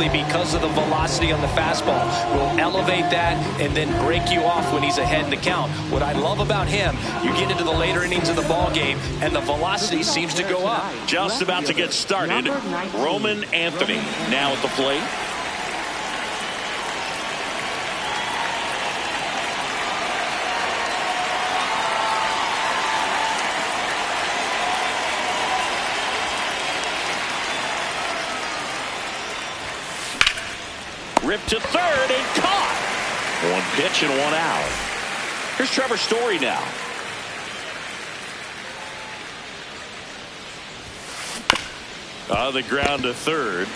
simply because of the velocity on the fastball. Will elevate that and then break you off when he's ahead in the count. What I love about him, you get into the later innings of the ball game, and the velocity seems to go up. Just about to get started. Roman Anthony now at the plate. Ripped to third and caught. One pitch and one out. Here's Trevor Story now. On the ground to third.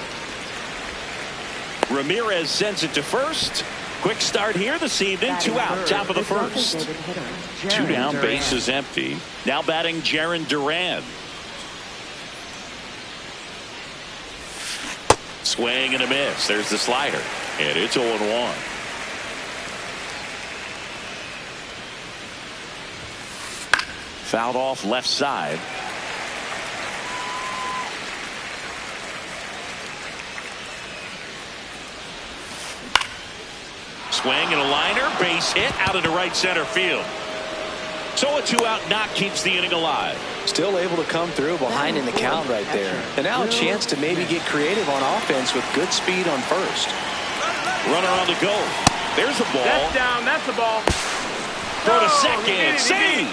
Ramirez sends it to first. Quick start here this evening. 2 out, top of the first. 2 down, bases empty. Now batting Jay31rodriguez. Swing and a miss. There's the slider. And it's 0-1. Fouled off left side. Swing and a liner. Base hit out into right center field. So a 2-out knock keeps the inning alive. Still able to come through behind in the count right there. And now a chance to maybe get creative on offense with good speed on first. Runner on the go. There's the ball. That's down. That's the ball. Throw to second. Save.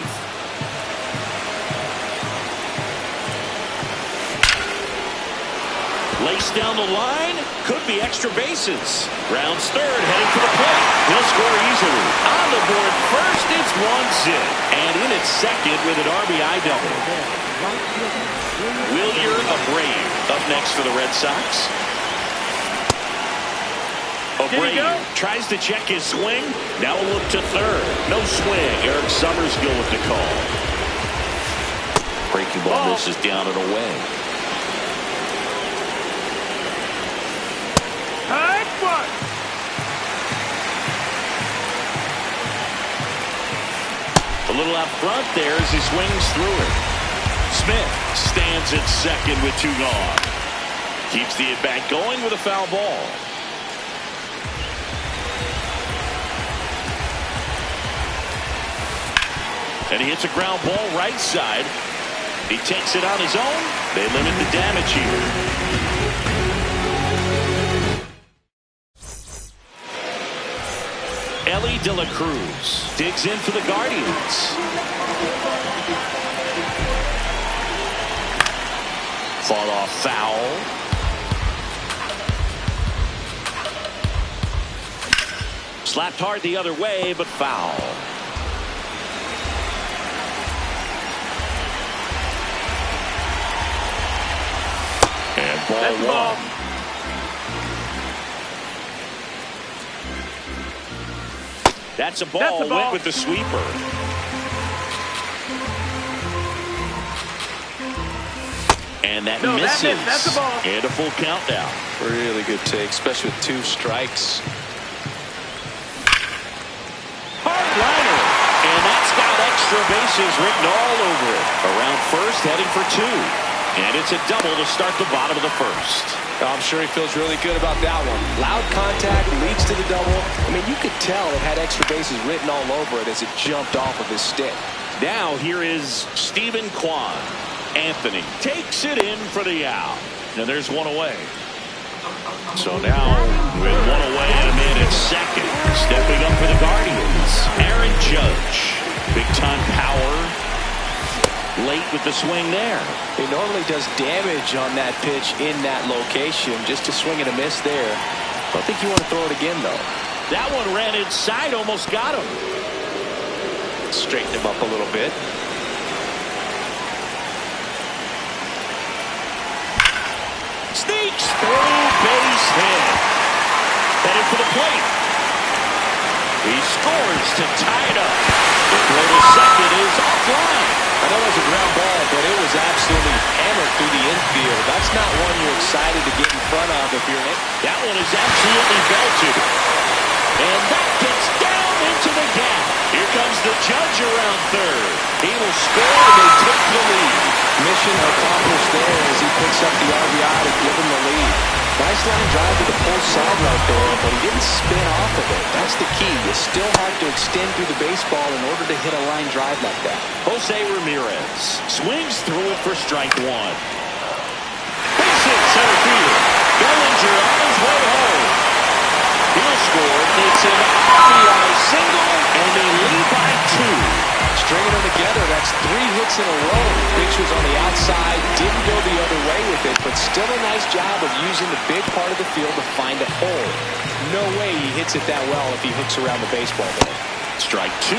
Lace down the line. Could be extra bases. Rounds third, heading for the plate. He'll score easily. On the board first, it's 1-0. And in at second with an RBI double. Wilyer Abreu up next for the Red Sox. Abreu tries to check his swing. Now a look to third. No swing. Eric Summerskill with the call. Breaking ball misses down and away. A little out front there as he swings through it. Smith stands at second with 2 gone. Keeps the at-bat going with a foul ball. And he hits a ground ball right side. He takes it on his own. They limit the damage here. Ellie De La Cruz digs in for the Guardians. Fought off foul. Slapped hard the other way, but foul. And ball 1. That's a ball. Went with the sweeper. And that misses. That's a ball. And a full countdown. Really good take, especially with 2 strikes. Hard liner. And that's got extra bases written all over it. Around first, heading for 2. And it's a double to start the bottom of the first. I'm sure he feels really good about that one. Loud contact leads to the double. I mean, you could tell it had extra bases written all over it as it jumped off of his stick. Now here is Steven Kwan. Anthony takes it in for the out. And there's 1 away. So now with 1 away and a man at second. Stepping up for the Guardians. Aaron Judge. Big time power. Late with the swing there. He normally does damage on that pitch in that location. Just a swing and a miss there. I don't think you want to throw it again, though. That one ran inside, almost got him. Straighten him up a little bit. Sneaks through, base hit. Headed for the plate. He scores to tie it up. The throw to second is offline. I know it was a ground ball, but it was absolutely hammered through the infield. That's not one you're excited to get in front of if you're in it. That one is absolutely belted. And that gets down into the gap. Here comes the Judge around third. He will score and they take the lead. Mission accomplished there as he picks up the RBI to give him the lead. Nice line drive to the pull side right there, but he didn't spin off of it. That's the key. You still have to extend through the baseball in order to hit a line drive like that. Jose Ramirez swings through it for strike one. Base hit center field. Bellinger on his way home. He'll score. It's an RBI single, and they lead by 2. Stringing them together, that's 3 hits in a row. Pitch was on the outside, didn't go the other way with it, but still a nice job of using the big part of the field to find a hole. No way he hits it that well if he hooks around the baseball there. Strike 2.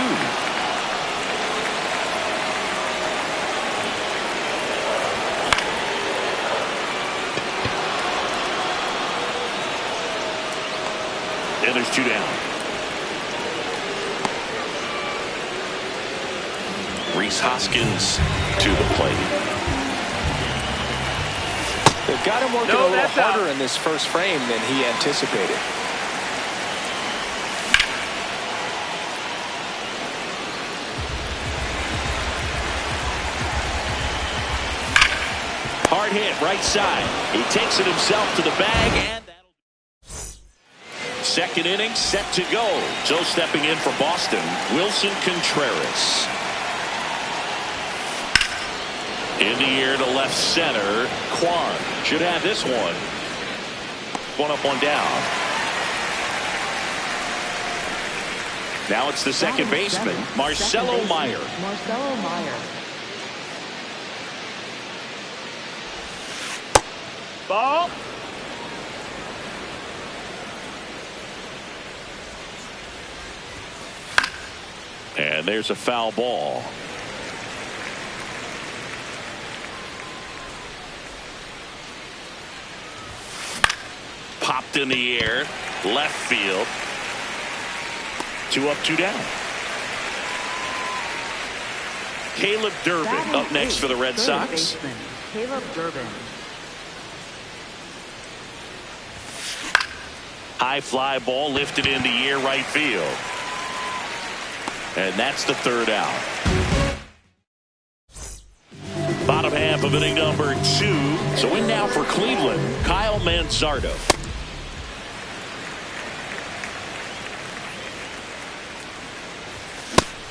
And there's 2 down. Rhys Hoskins to the plate. They've got him working a little harder in this first frame than he anticipated. Hard hit right side. He takes it himself to the bag, and second inning set to go. So stepping in for Boston, Wilson Contreras. In the air to left center. Kwan should have this one. One up, one down. Now it's the second baseman, Marcelo Meyer. Marcelo Meyer. Ball. And there's a foul ball. Popped in the air, left field. 2 up, 2 down. Caleb Durbin up next for the Red Sox. Caleb Durbin. High fly ball lifted in the air, right field. And that's the third out. Bottom half of inning number 2. So in now for Cleveland, Kyle Manzardo.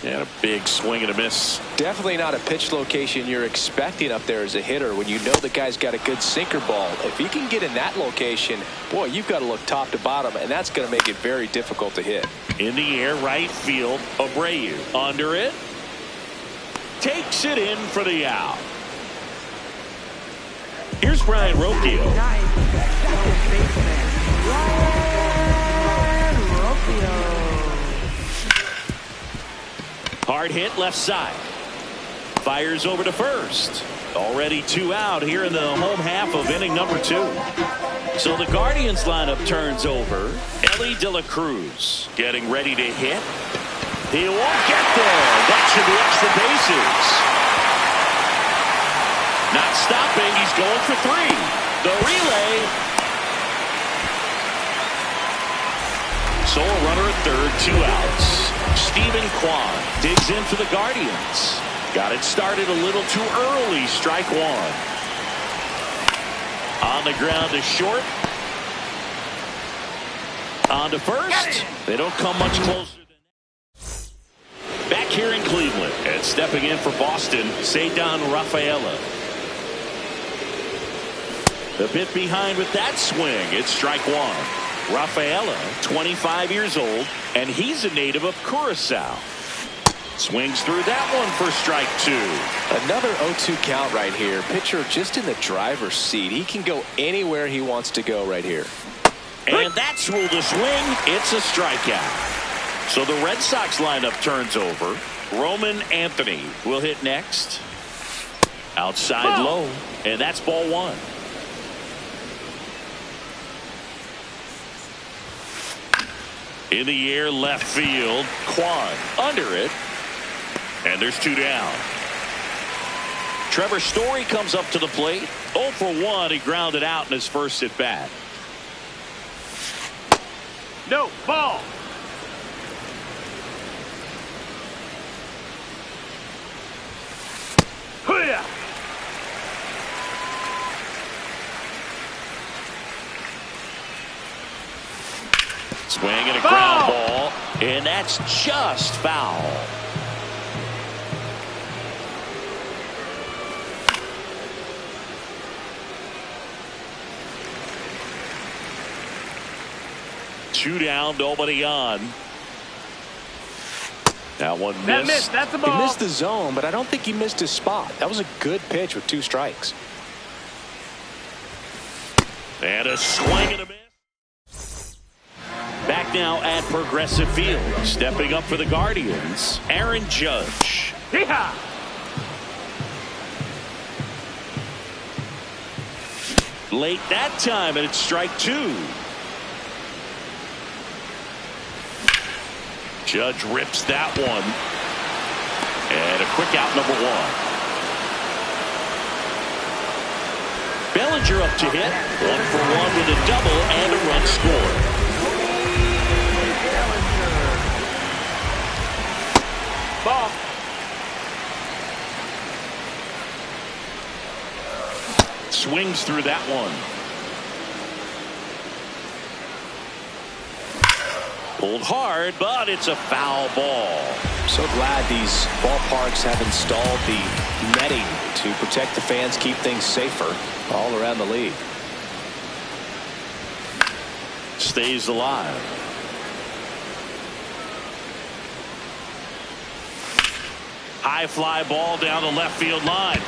And a big swing and a miss. Definitely not a pitch location you're expecting up there as a hitter when you know the guy's got a good sinker ball. If he can get in that location, boy, you've got to look top to bottom, and that's going to make it very difficult to hit. In the air, right field, Abreu. Under it. Takes it in for the out. Here's Brian Rocchio. Second baseman, Brian Rocchio. Hard hit left side. Fires over to first. Already 2 out here in the home half of inning number 2. So the Guardians lineup turns over. Elly De La Cruz getting ready to hit. He won't get there. That should be extra bases. Not stopping. He's going for 3. The relay. So a runner at third, 2 outs. Stephen Kwan digs in for the Guardians. Got it started a little too early. Strike 1. On the ground to short. On to first. They don't come much closer than that. Back here in Cleveland. And stepping in for Boston, Ceddanne Rafaela. A bit behind with that swing. It's strike 1. Rafaela, 25 years old, and he's a native of Curacao. Swings through that one for strike 2. Another 0-2 count right here. Pitcher just in the driver's seat. He can go anywhere he wants to go right here. And that's ruled a swing. It's a strikeout. So the Red Sox lineup turns over. Roman Anthony will hit next. Outside low, and that's ball 1. In the air, left field. Kwan under it. And there's 2 down. Trevor Story comes up to the plate. 0 for 1. He grounded out in his first at bat. No, ball. Swing and a ground ball, and that's just foul. Two down, nobody on. That one missed. That's the ball. He missed the zone, but I don't think he missed his spot. That was a good pitch with 2 strikes. And a swing and a miss. Back now at Progressive Field. Stepping up for the Guardians, Aaron Judge. Yeehaw! Late that time, and it's strike 2. Judge rips that one. And a quick out, number 1. Bellinger up to hit. 1 for 1 with a double and a run scored. Ball. Swings through that one. Pulled hard, but it's a foul ball. So glad these ballparks have installed the netting to protect the fans, keep things safer all around the league. Stays alive. High fly ball down the left field line.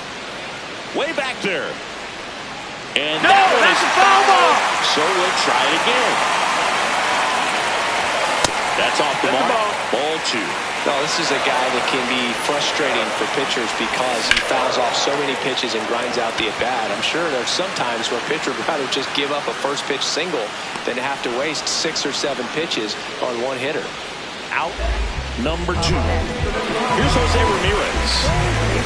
Way back there. And No, that's a foul ball. So we'll try it again. That's off the mark. Ball 2. No, this is a guy that can be frustrating for pitchers because he fouls off so many pitches and grinds out the at-bat. I'm sure there's some times where a pitcher would rather just give up a first pitch single than have to waste 6 or 7 pitches on one hitter. Out number 2. Here's Jose Ramirez.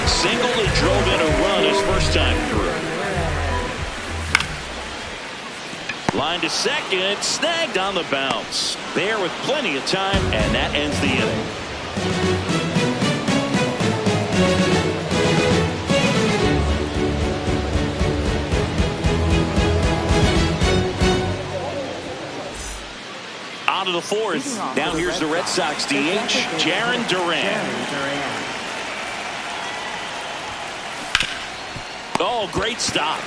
Single that drove in a run his first time through. Line to second, snagged on the bounce. There with plenty of time, and that ends the inning. On to the 4th. Now here's the Red Sox DH, Jarren Duran. Oh, great stop.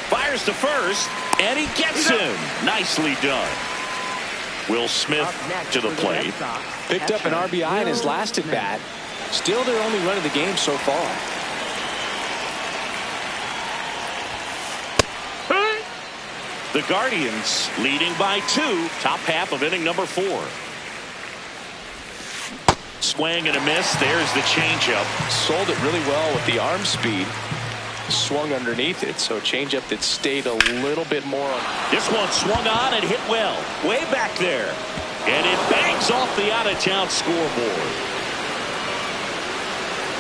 Fires to first, and he gets him. Nicely done. Will Smith to the plate. Picked up an RBI in his last at-bat. Still their only run of the game so far. The Guardians leading by 2. Top half of inning number 4. Swing and a miss. There's the changeup. Sold it really well with the arm speed. Swung underneath it, so changeup that stayed a little bit more on. This one swung on and hit well. Way back there. And it bangs off the out-of-town scoreboard.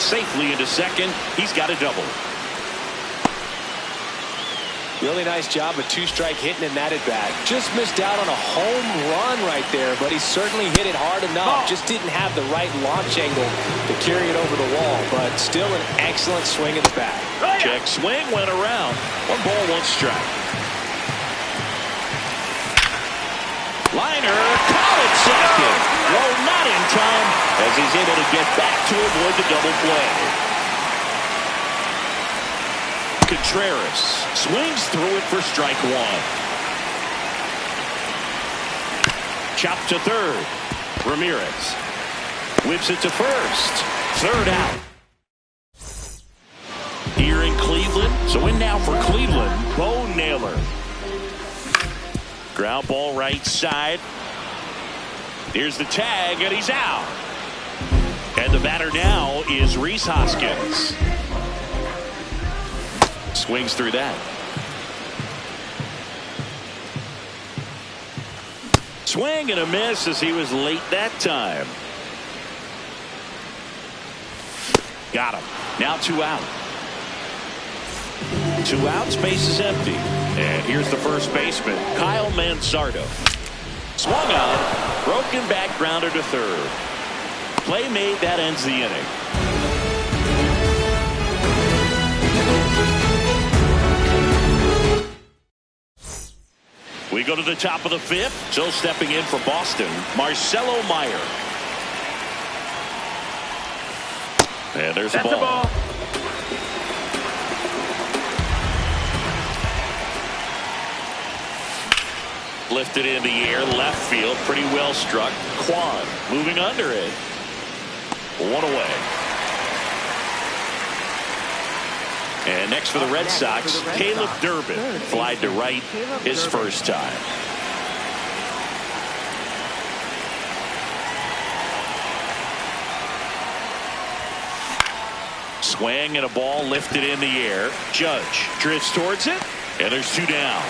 Safely into second. He's got a double. Really nice job with 2-strike hitting in that at-bat. Just missed out on a home run right there, but he certainly hit it hard enough. Just didn't have the right launch angle to carry it over the wall, but still an excellent swing at the bat. Check swing went around. 1 ball, 1 strike. Liner caught at second. No, not in time as he's able to get back to avoid the double play. Contreras swings through it for strike 1. Chop to third. Ramirez whips it to first. Third out. Here in Cleveland. So in now for Cleveland, Bo Naylor. Ground ball right side. Here's the tag, and he's out. And the batter now is Rhys Hoskins. Swings through that. Swing and a miss as he was late that time. Got him. Now 2 out. 2 outs, base is empty. And here's the first baseman, Kyle Mansardo. Swung on, broken back grounder to third. Play made, that ends the inning. We go to the top of the fifth. So stepping in for Boston, Marcelo Meyer. And there's the ball. Lifted in the air, left field, pretty well struck. Kwan moving under it. One away. And next for the Red Sox, Caleb Durbin flied to right his first time. Swing and a ball lifted in the air. Judge drifts towards it, and there's two down.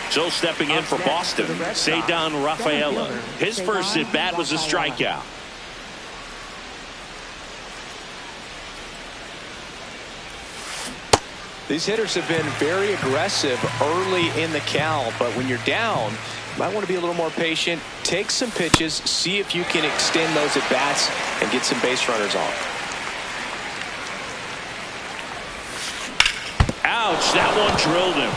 So stepping in for Boston, Ceddanne Rafaela. His first at bat was a strikeout. These hitters have been very aggressive early in the count, but when you're down, you might want to be a little more patient. Take some pitches, see if you can extend those at bats and get some base runners on. Ouch, that one drilled him.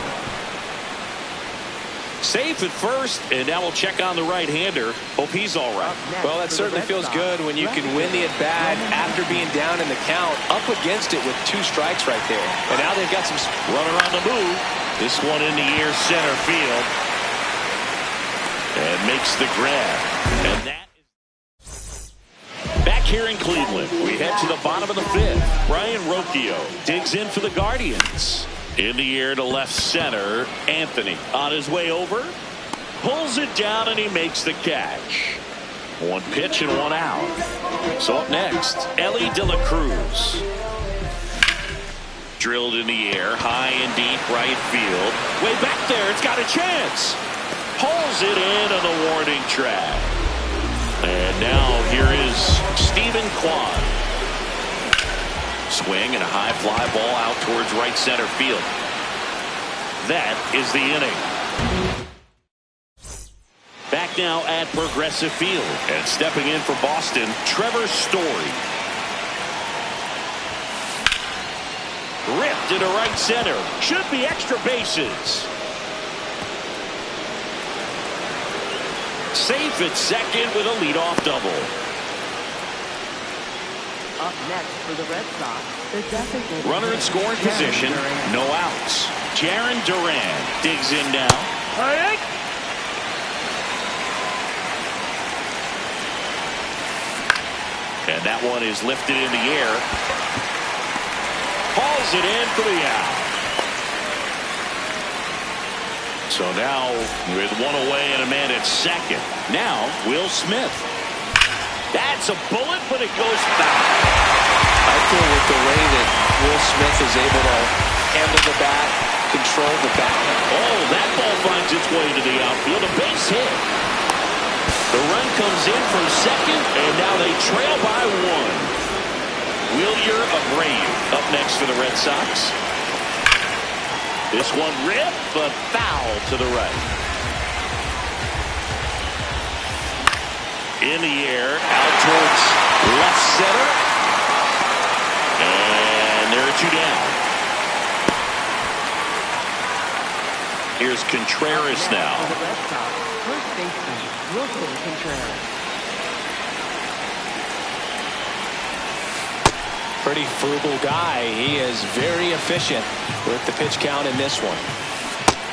Safe at first, and now we'll check on the right-hander. Hope he's all right. Well, that certainly feels good when you can win the at-bat after being down in the count, up against it with 2 strikes right there. And now they've got some runner on the move. This one in the air, center field. And makes the grab. And that is back here in Cleveland. We head to the bottom of the fifth. Brian Rocchio digs in for the Guardians. In the air to left center. Anthony on his way over. Pulls it down and he makes the catch. One pitch and one out. So up next, Elly De La Cruz. Drilled in the air, high and deep right field. Way back there, it's got a chance. Pulls it in on the warning track. And now here is Stephen Kwan. Swing and a high fly ball out towards right center field. That is the inning. Back now at Progressive Field. And stepping in for Boston, Trevor Story. Ripped into right center. Should be extra bases. Safe at second with a leadoff double. Up next for the Red Sox, the designated runner in scoring position, no outs. Jarren Duran digs in now. And that one is lifted in the air. Hauls it in for the out. So now with one away and a man at second. Now Will Smith. That's a bullet, but it goes foul. I feel with the way that Will Smith is able to handle the bat, control the bat. Oh, that ball finds its way to the outfield. A base hit. The run comes in from second, and now they trail by 1. Wilyer Abreu up next for the Red Sox. This one ripped, but foul to the right. In the air, out towards left center. And there are 2 down. Here's Contreras now. For the Red Sox, first baseman, Wilson Contreras. Pretty frugal guy. He is very efficient with the pitch count in this one.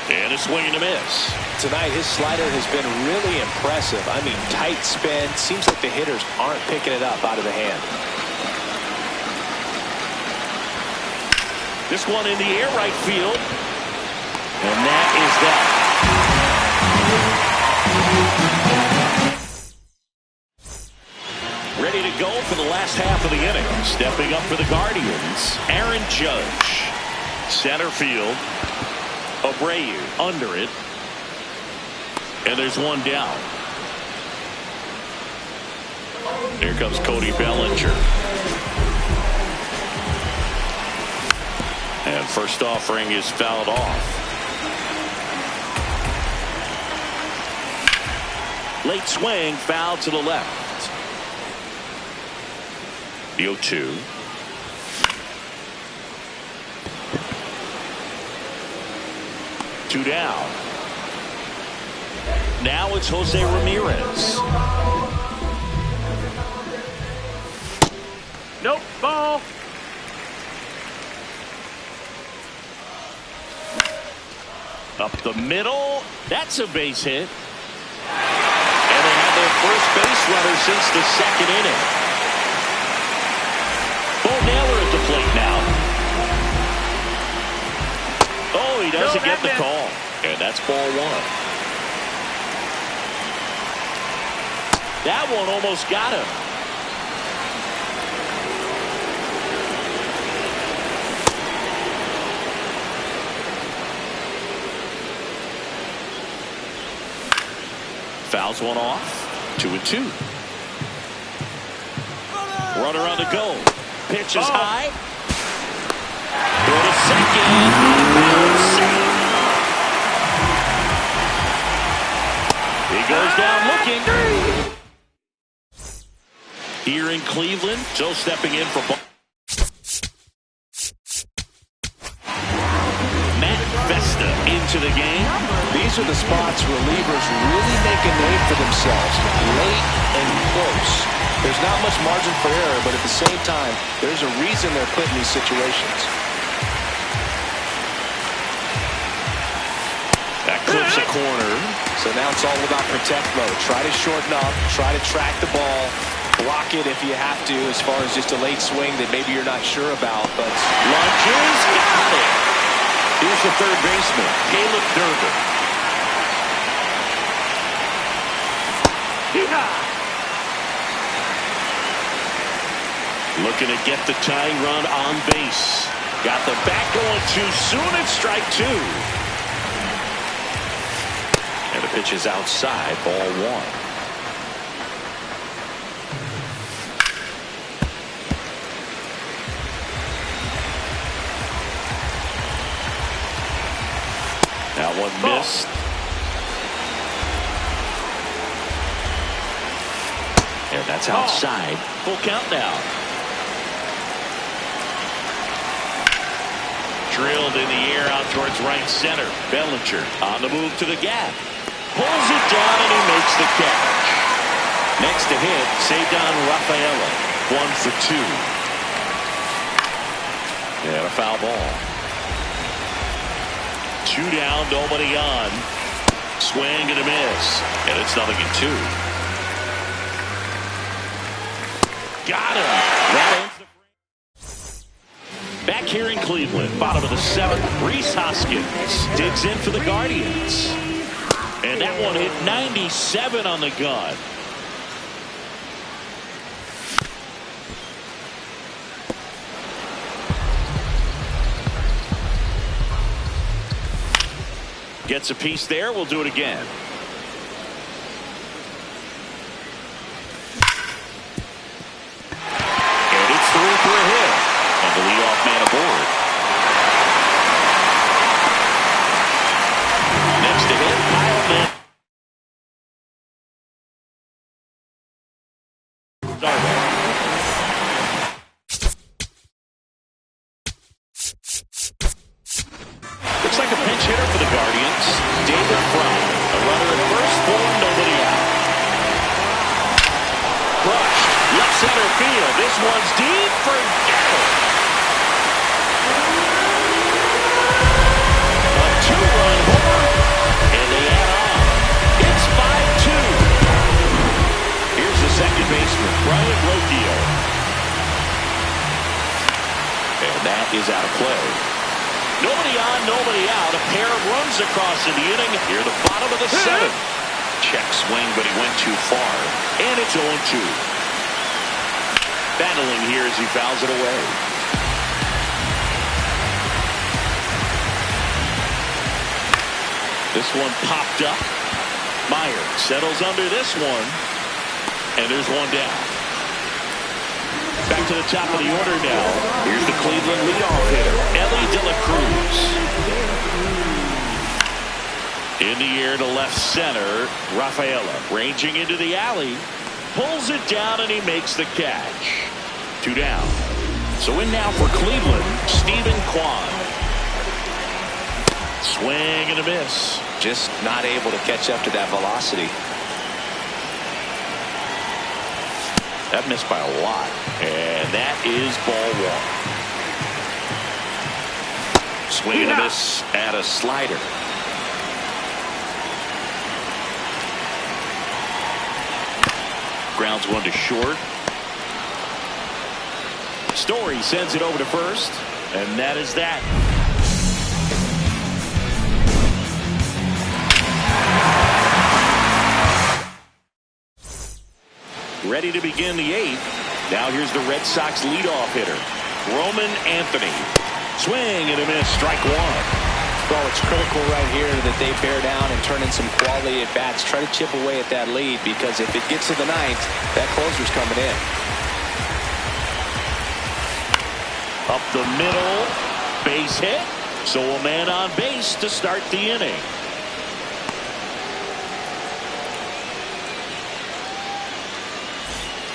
And a swing and a miss. Tonight, his slider has been really impressive. I mean, tight spin. Seems like the hitters aren't picking it up out of the hand. This one in the air, right field. And that is that. Ready to go for the last half of the inning. Stepping up for the Guardians, Aaron Judge. Center field. Abreu under it. And there's one down. Here comes Cody Bellinger. And first offering is fouled off. Late swing, foul to the left. The 0-2. Two down. now it's Jose Ramirez. Nope, ball. Up the middle. That's a base hit. And they have their first base runner since the second inning. Bo Naylor at the plate now. Oh, he doesn't get the call. And that's ball one. That one almost got him. Fouls one off. 2-2. Runner on the go. Pitch is high. Go to second. Safe. He goes down looking. Here in Cleveland, Joe stepping in for ball. Matt Vesta into the game. These are the spots relievers really make a name for themselves. Late and close. There's not much margin for error, but at the same time, there's a reason they're put in these situations. That clips a corner. So now it's all about protect mode. Try to shorten up, try to track the ball, block it if you have to, as far as just a late swing that maybe you're not sure about. But lunges, got it. Here's the third baseman, Caleb Durbin. Looking to get the tying run on base. Got the bat going too soon at strike two. And the pitch is outside, ball one. That one missed. And that's outside. Full count now. Drilled in the air out towards right center. Bellinger on the move to the gap. Pulls it down and he makes the catch. Next to hit, Cedar Rafaela. 1 for 2. And a foul ball. 2 down, nobody on. Swing and a miss. And it's 0-2. Got him. That ends the frame. Back here in Cleveland, bottom of the 7th, Rhys Hoskins digs in for the Guardians. And that one hit 97 on the gun. Gets a piece there. We'll do it again. And it's through for a hit. And the leadoff man aboard. Next to hit, Kyle Mann. Looks like a pinch hitter for the Guardians. David Fry, a runner at first, 4, nobody out. Crushed, left center field. This one's deep, forget it. A 2-run homer, and they add on. It's 5-2. Here's the second baseman, Brian Rocchio. And that is out of play. Nobody on, nobody out. A pair of runs across in the inning. Here at the bottom of the 7th. Check swing, but he went too far. And it's 0-2. Battling here as he fouls it away. This one popped up. Meyer settles under this one. And there's one down. Back to the top of the order now. Here's the Cleveland leadoff hitter, Ellie De La Cruz. In the air to left center, Rafaela ranging into the alley. Pulls it down and he makes the catch. 2 down. So in now for Cleveland, Stephen Kwan. Swing and a miss. just not able to catch up to that velocity. That missed by a lot. And that is ball one. Swing and a miss at a slider. Grounds one to short. Story sends it over to first. And that is that. Ready to begin the eighth. Now here's the Red Sox leadoff hitter, Roman Anthony. Swing and a miss, strike one. Well, it's critical right here that they bear down and turn in some quality at bats. Try to chip away at that lead, because if it gets to the ninth, that closer's coming in. Up the middle, base hit. So a man on base to start the inning.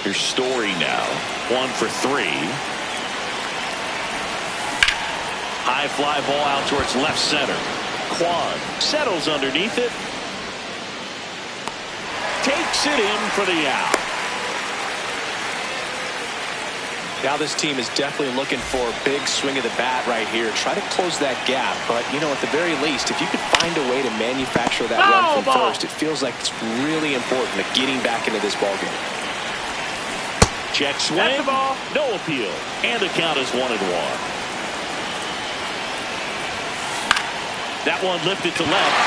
Here's Story now, 1 for 3. High fly ball out towards left center. Kwan settles underneath it. Takes it in for the out. Now this team is definitely looking for a big swing of the bat right here. Try to close that gap. But, you know, at the very least, if you could find a way to manufacture that run from first, it feels like it's really important to getting back into this ballgame. Check swing. No appeal. And the count is 1-1. That one lifted to left.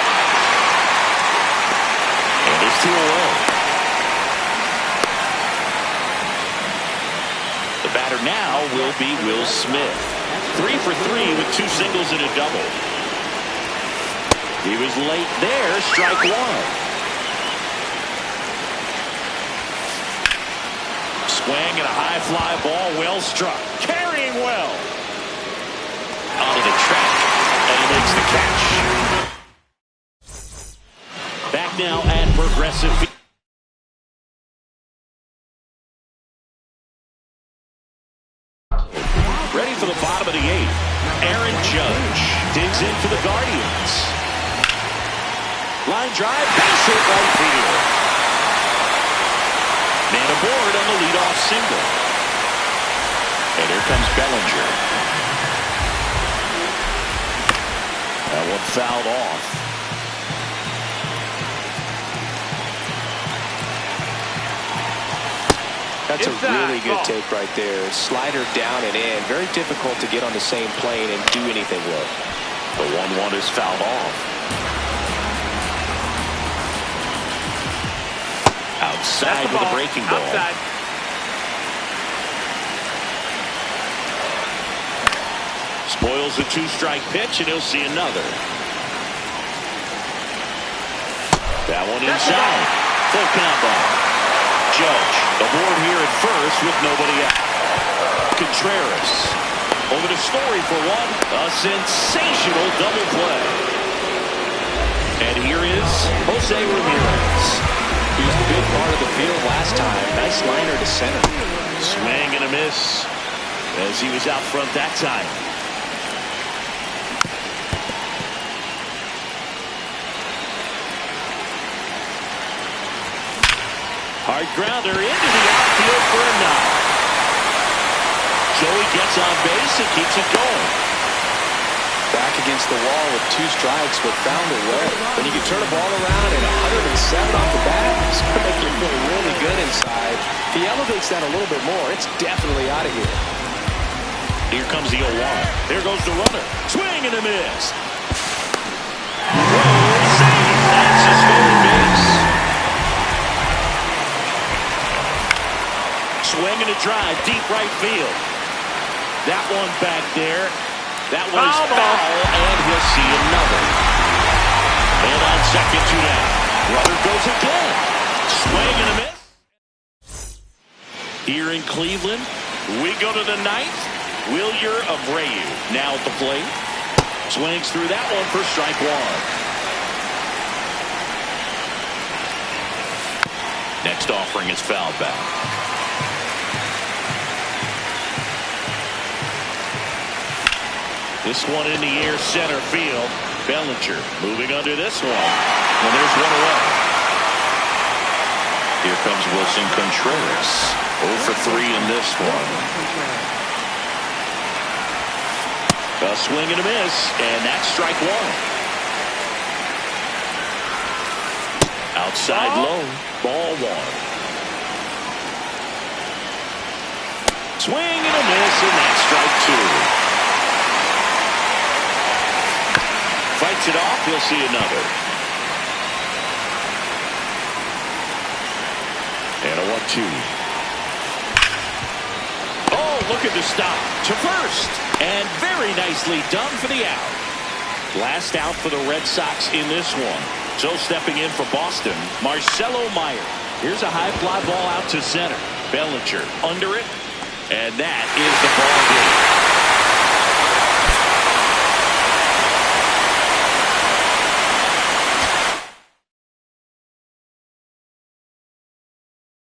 And it's 2 away. The batter now will be Will Smith. 3 for 3 with 2 singles and a double. He was late there. Strike one. Swing and a high fly ball, well struck. Carrying well. Onto the track, and he makes the catch. Back now at Progressive. Ready for the bottom of the 8th. Aaron Judge digs in for the Guardians. Line drive, base hit right field. Man aboard on the leadoff single. And here comes Bellinger. That one fouled off. That's a really good take right there. Slider down and in. Very difficult to get on the same plane and do anything with. The 1-1 is fouled off. Outside with a breaking ball. Outside. Spoils a 2-strike pitch, and he'll see another. That one inside. Full count ball. Judge aboard here at first with nobody out. Contreras over to Story for one. A sensational double play. And here is Jose Ramirez. He was the big part of the field last time. Nice liner to center. Swing and a miss as he was out front that time. Hard grounder into the outfield for a knock. Joey gets on base and keeps it going. Back against the wall with 2 strikes, but found a way. When you can turn a ball around at 107 off the bat, it's going to make you feel really good inside. If he elevates that a little bit more, it's definitely out of here. Here comes the 0-1. There goes the runner. Swing and a miss. Whoa, save. That's a stolen base. Swing and a drive, deep right field. That one back there. That one is foul, and he'll see another. And on second, 2 down. Runner goes again. Swing and a miss. Here in Cleveland, we go to the 9th. Wilyer Abreu now at the plate. Swings through that one for strike one. Next offering is fouled back. This one in the air, center field. Bellinger moving under this one. And there's one away. Here comes Wilson Contreras. 0 for 3 in this one. A swing and a miss, and that's strike one. Outside low, ball one. Swing and a miss, and that's strike two. Fights it off, he'll see another. And a 1-2. Oh, look at the stop to first. And very nicely done for the out. Last out for the Red Sox in this one. So stepping in for Boston, Marcelo Meyer. Here's a high fly ball out to center. Bellinger under it. And that is the ball game.